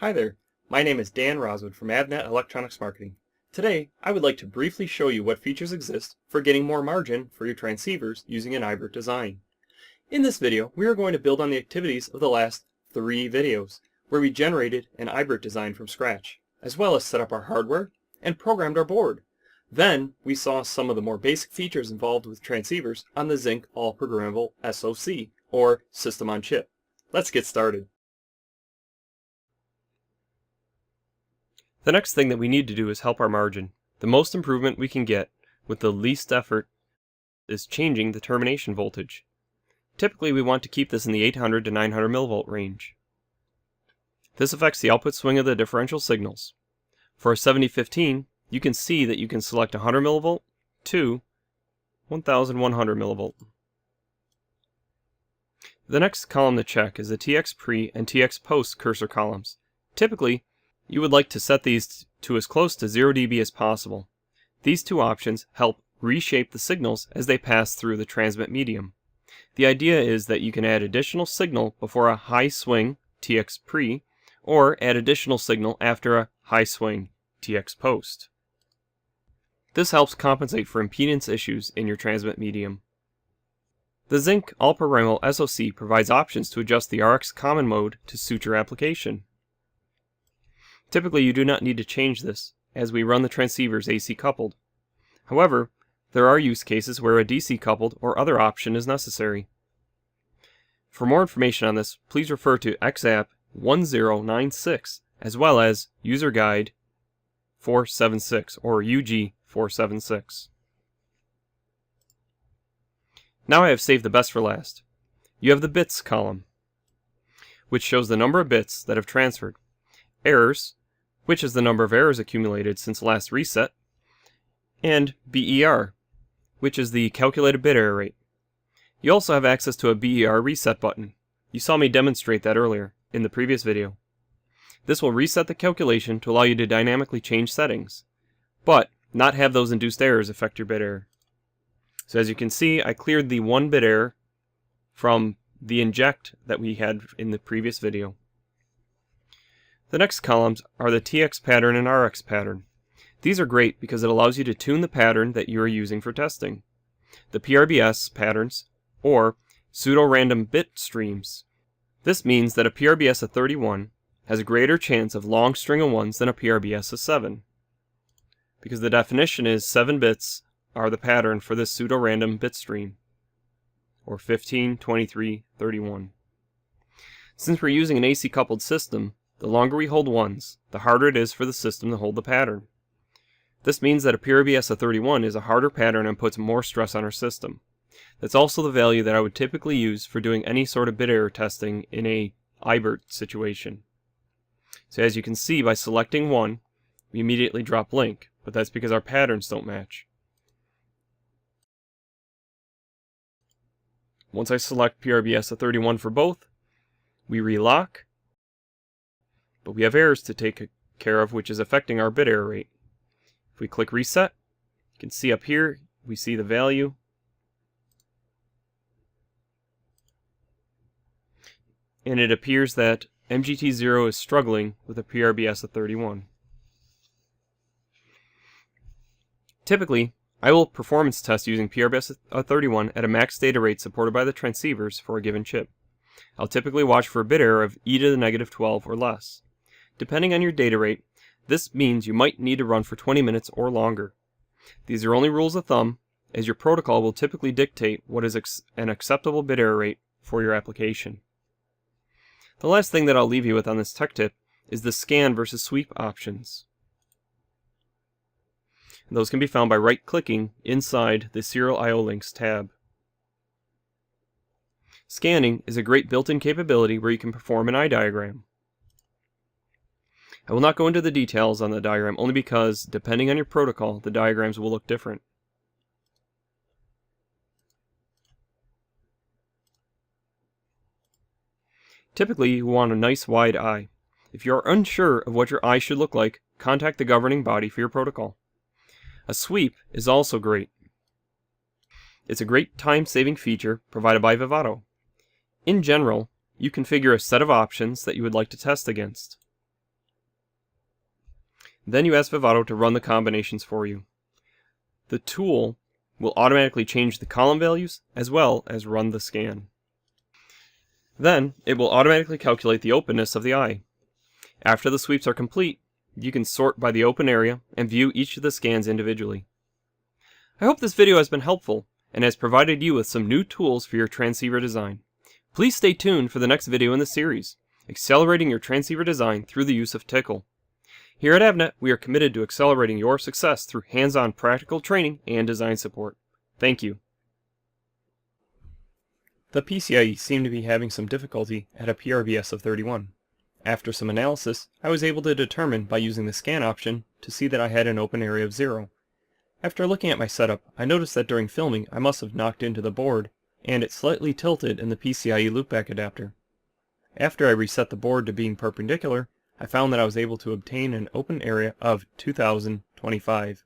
Hi there, my name is Dan Rozwood from Avnet Electronics Marketing. Today, I would like to briefly show you what features exist for getting more margin for your transceivers using an IBERT design. In this video, we are going to build on the activities of the last 3 videos, where we generated an IBERT design from scratch, as well as set up our hardware and programmed our board. Then, we saw some of the more basic features involved with transceivers on the Zinc All-Programmable SoC, or System on Chip. Let's get started. The next thing that we need to do is help our margin. The most improvement we can get with the least effort is changing the termination voltage. Typically we want to keep this in the 800 to 900 millivolt range. This affects the output swing of the differential signals. For a 7015, you can see that you can select 100 millivolt to 1100 millivolt. The next column to check is the TX pre and TX post cursor columns. Typically, you would like to set these to as close to 0 dB as possible. These two options help reshape the signals as they pass through the transmit medium. The idea is that you can add additional signal before a high swing TX pre, or add additional signal after a high swing TX post. This helps compensate for impedance issues in your transmit medium. The Zinc All-Programmable SoC provides options to adjust the RX common mode to suit your application. Typically you do not need to change this, as we run the transceivers AC coupled. However, there are use cases where a DC coupled or other option is necessary. For more information on this, please refer to XApp 1096 as well as User Guide 476 or UG 476. Now I have saved the best for last. You have the bits column, which shows the number of bits that have transferred. Errors, which is the number of errors accumulated since last reset, and BER, which is the calculated bit error rate. You also have access to a BER reset button. You saw me demonstrate that earlier in the previous video. This will reset the calculation to allow you to dynamically change settings, but not have those induced errors affect your bit error. So as you can see, I cleared the 1 bit error from the inject that we had in the previous video. The next columns are the TX pattern and RX pattern. These are great because it allows you to tune the pattern that you are using for testing. The PRBS patterns, or pseudo-random bit streams. This means that a PRBS of 31 has a greater chance of long string of 1s than a PRBS of 7. Because the definition is 7 bits are the pattern for this pseudo-random bit stream, or 15, 23, 31. Since we're using an AC coupled system, the longer we hold 1s, the harder it is for the system to hold the pattern. This means that a PRBS of 31 is a harder pattern and puts more stress on our system. That's also the value that I would typically use for doing any sort of bit error testing in a IBERT situation. So as you can see, by selecting 1, we immediately drop link, but that's because our patterns don't match. Once I select PRBS of 31 for both, we relock, but we have errors to take care of, which is affecting our bit error rate. If we click reset, you can see up here, we see the value. And it appears that MGT0 is struggling with a PRBS of 31. Typically, I will performance test using PRBS of 31 at a max data rate supported by the transceivers for a given chip. I'll typically watch for a bit error of e to the negative 12 or less. Depending on your data rate, this means you might need to run for 20 minutes or longer. These are only rules of thumb, as your protocol will typically dictate what is an acceptable bit error rate for your application. The last thing that I'll leave you with on this tech tip is the scan versus sweep options. And those can be found by right-clicking inside the Serial I/O Links tab. Scanning is a great built-in capability where you can perform an eye diagram. I will not go into the details on the diagram only because, depending on your protocol, the diagrams will look different. Typically, you want a nice wide eye. If you are unsure of what your eye should look like, contact the governing body for your protocol. A sweep is also great. It's a great time-saving feature provided by Vivado. In general, you configure a set of options that you would like to test against. Then you ask Vivado to run the combinations for you. The tool will automatically change the column values as well as run the scan. Then it will automatically calculate the openness of the eye. After the sweeps are complete, you can sort by the open area and view each of the scans individually. I hope this video has been helpful and has provided you with some new tools for your transceiver design. Please stay tuned for the next video in the series, Accelerating Your Transceiver Design Through the Use of Tickle. Here at Avnet, we are committed to accelerating your success through hands-on practical training and design support. Thank you. The PCIe seemed to be having some difficulty at a PRVS of 31. After some analysis, I was able to determine by using the scan option to see that I had an open area of 0. After looking at my setup, I noticed that during filming I must have knocked into the board, and it slightly tilted in the PCIe loopback adapter. After I reset the board to being perpendicular, I found that I was able to obtain an open area of 2025.